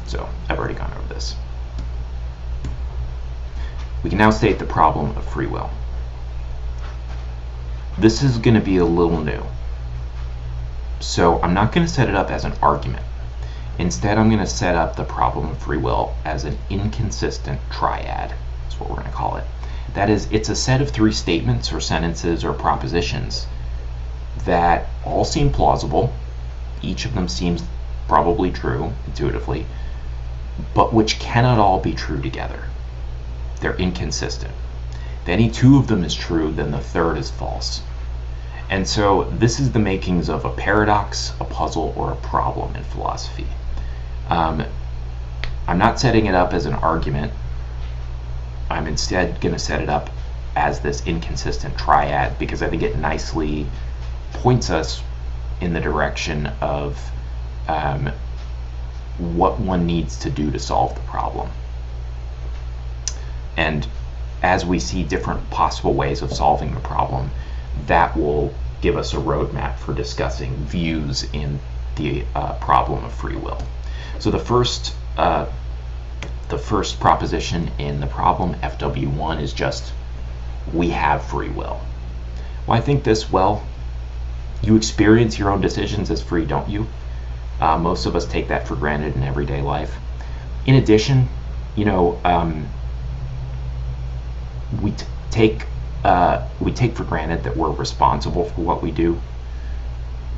So I've already gone over this. We can now state the problem of free will. This is going to be a little new. So I'm not going to set it up as an argument. Instead, I'm going to set up the problem of free will as an inconsistent triad. That's what we're going to call it. That is, it's a set of 3 statements or sentences or propositions that all seem plausible. Each of them seems probably true intuitively, but which cannot all be true together. They're inconsistent. If any 2 of them is true, then the third is false. And so this is the makings of a paradox, a puzzle, or a problem in philosophy. I'm not setting it up as an argument. I'm instead going to set it up as this inconsistent triad because I think it nicely points us in the direction of what one needs to do to solve the problem. And as we see different possible ways of solving the problem, that will give us a roadmap for discussing views in the problem of free will. So the first proposition in the problem, FW1, is just we have free will. Why think this? Well, you experience your own decisions as free, don't you? Most of us take that for granted in everyday life. In addition, we take for granted that we're responsible for what we do,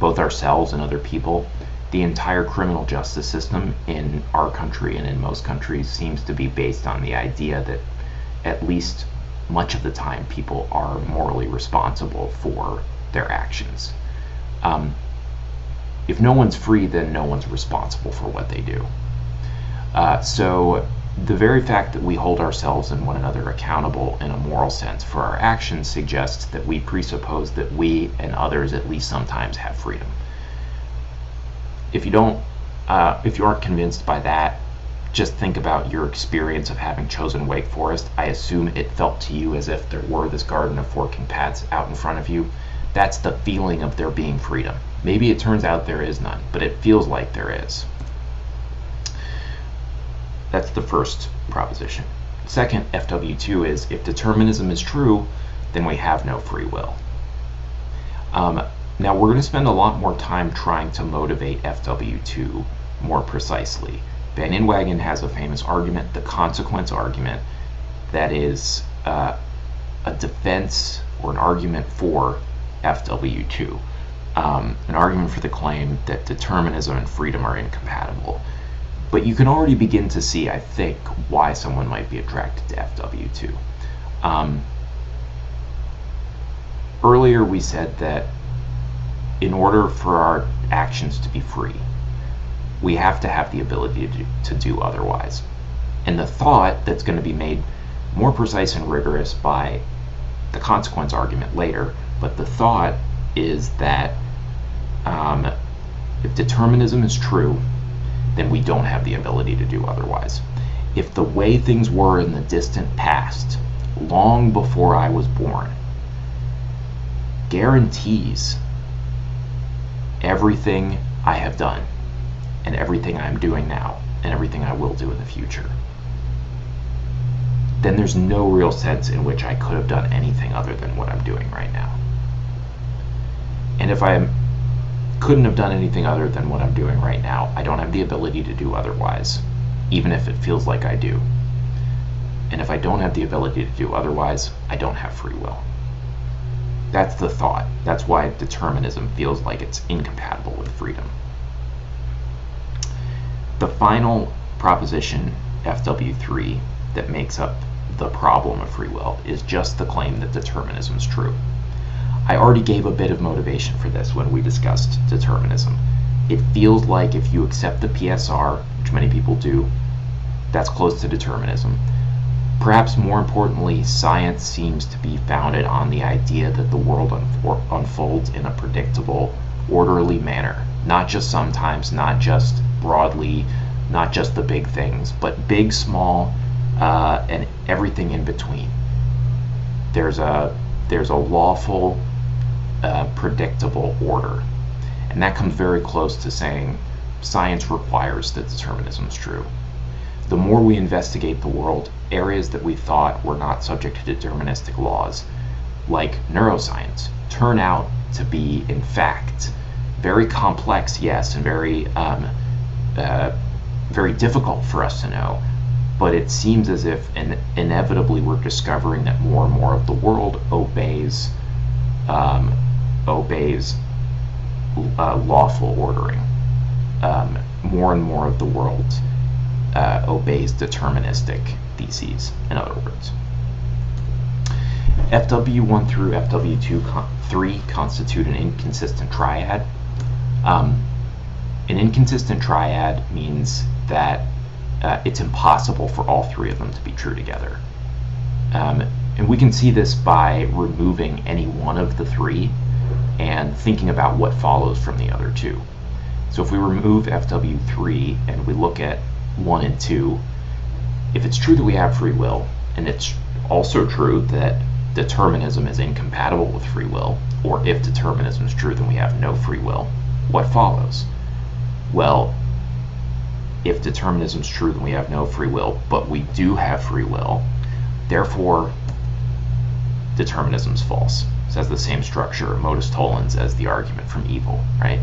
both ourselves and other people. The entire criminal justice system in our country and in most countries seems to be based on the idea that at least much of the time people are morally responsible for their actions. If no one's free, then no one's responsible for what they do. So the very fact that we hold ourselves and one another accountable in a moral sense for our actions suggests that we presuppose that we and others at least sometimes have freedom. If you aren't convinced by that, just think about your experience of having chosen Wake Forest. I assume it felt to you as if there were this garden of forking paths out in front of you. That's the feeling of there being freedom. Maybe it turns out there is none, but it feels like there is. That's the first proposition. Second, FW2 is if determinism is true, then we have no free will. Now we're going to spend a lot more time trying to motivate FW2 more precisely. Van Inwagen has a famous argument, the consequence argument, that is a defense or an argument for FW2. An argument for the claim that determinism and freedom are incompatible. But you can already begin to see, I think, why someone might be attracted to FW2. Earlier we said that in order for our actions to be free, we have to have the ability to do otherwise. And the thought that's going to be made more precise and rigorous by the consequence argument later, but the thought is that if determinism is true, then we don't have the ability to do otherwise. If the way things were in the distant past, long before I was born, guarantees everything I have done and everything I'm doing now and everything I will do in the future, then there's no real sense in which I could have done anything other than what I'm doing right now. And if I couldn't have done anything other than what I'm doing right now, I don't have the ability to do otherwise, even if it feels like I do. And if I don't have the ability to do otherwise, I don't have free will. That's the thought. That's why determinism feels like it's incompatible with freedom. The final proposition, FW3, that makes up the problem of free will is just the claim that determinism is true. I already gave a bit of motivation for this when we discussed determinism. It feels like if you accept the PSR, which many people do, that's close to determinism. Perhaps more importantly, science seems to be founded on the idea that the world unfolds in a predictable, orderly manner. Not just sometimes, not just broadly, not just the big things, but big, small, and everything in between. There's a lawful, predictable order. And that comes very close to saying science requires that determinism is true. The more we investigate the world, areas that we thought were not subject to deterministic laws, like neuroscience, turn out to be, in fact, very complex, yes, and very difficult for us to know. But it seems as if inevitably we're discovering that more and more of the world obeys lawful ordering. More and more of the world obeys deterministic theses, in other words. FW1 through FW3 constitute an inconsistent triad. An inconsistent triad means that it's impossible for all three of them to be true together. And we can see this by removing any one of the three and thinking about what follows from the other two. So if we remove FW3 and we look at 1 and 2, if it's true that we have free will, and it's also true that determinism is incompatible with free will, or if determinism is true, then we have no free will, what follows? Well, if determinism is true, then we have no free will, but we do have free will, therefore determinism is false. It has the same structure, modus tollens, as the argument from evil, right?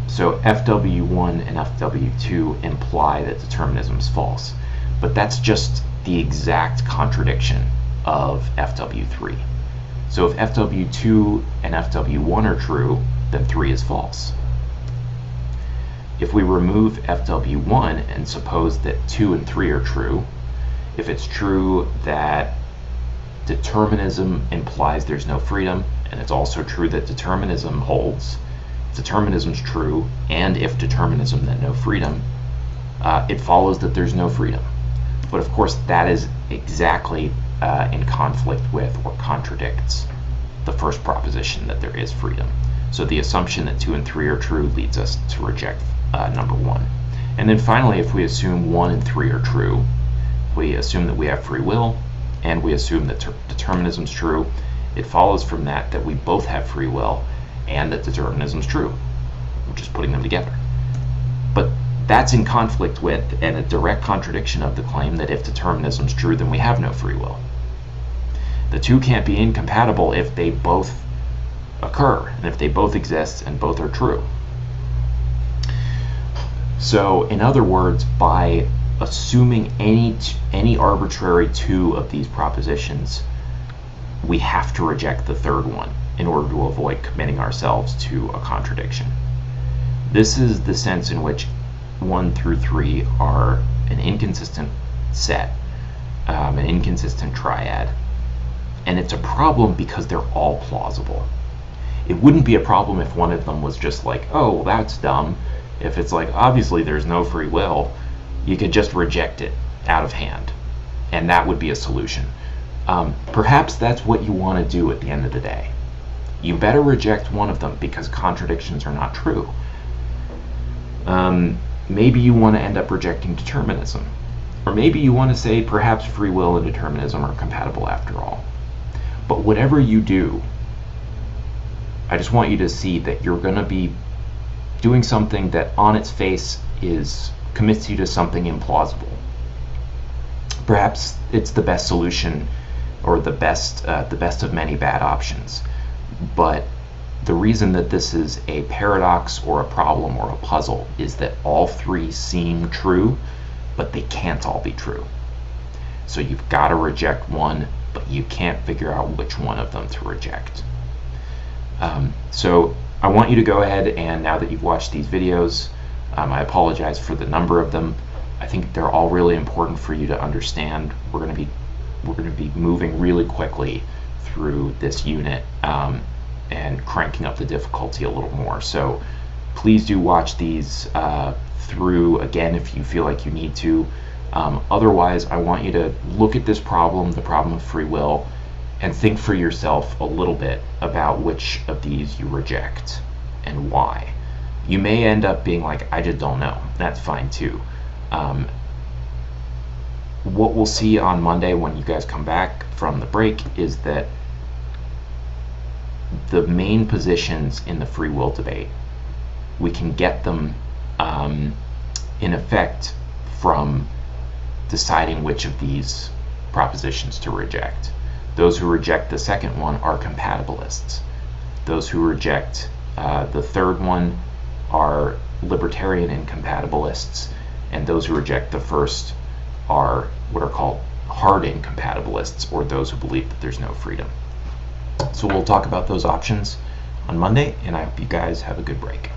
So FW1 and FW2 imply that determinism is false, but that's just the exact contradiction of FW3. So if FW2 and FW1 are true, then 3 is false. If we remove FW1 and suppose that 2 and 3 are true, if it's true that determinism implies there's no freedom, and it's also true that determinism holds, determinism's true, and if determinism, then no freedom, it follows that there's no freedom. But of course, that is exactly in conflict with or contradicts the first proposition that there is freedom. So the assumption that 2 and 3 are true leads us to reject number 1. And then finally, if we assume 1 and 3 are true, we assume that we have free will, and we assume that determinism is true, it follows from that that we both have free will and that determinism is true. We're just putting them together. But that's in conflict with and a direct contradiction of the claim that if determinism is true, then we have no free will. The two can't be incompatible if they both occur, and if they both exist and both are true. So, in other words, by assuming any arbitrary two of these propositions, we have to reject the third one in order to avoid committing ourselves to a contradiction. This is the sense in which 1 through 3 are an inconsistent set, an inconsistent triad, and it's a problem because they're all plausible. It wouldn't be a problem if one of them was just like, oh, well, that's dumb. If it's like, obviously there's no free will, you could just reject it out of hand, and that would be a solution. Perhaps that's what you want to do at the end of the day. You better reject one of them because contradictions are not true. Maybe you want to end up rejecting determinism. Or maybe you want to say perhaps free will and determinism are compatible after all. But whatever you do, I just want you to see that you're going to be doing something that on its face commits you to something implausible. Perhaps it's the best solution or the best of many bad options. But the reason that this is a paradox or a problem or a puzzle is that all three seem true, but they can't all be true. So you've got to reject one, but you can't figure out which one of them to reject. So I want you to go ahead and, now that you've watched these videos, I apologize for the number of them. I think they're all really important for you to understand. We're going to be moving really quickly through this unit and cranking up the difficulty a little more. So please do watch these through again if you feel like you need to. Otherwise, I want you to look at this problem, the problem of free will, and think for yourself a little bit about which of these you reject and why. You may end up being like, I just don't know. That's fine too. What we'll see on Monday when you guys come back from the break is that the main positions in the free will debate we can get them in effect from deciding which of these propositions to reject. Those who reject the second one are compatibilists. Those who reject the third one are libertarian incompatibilists, and those who reject the first are what are called hard incompatibilists, or those who believe that there's no freedom. So we'll talk about those options on Monday, and I hope you guys have a good break.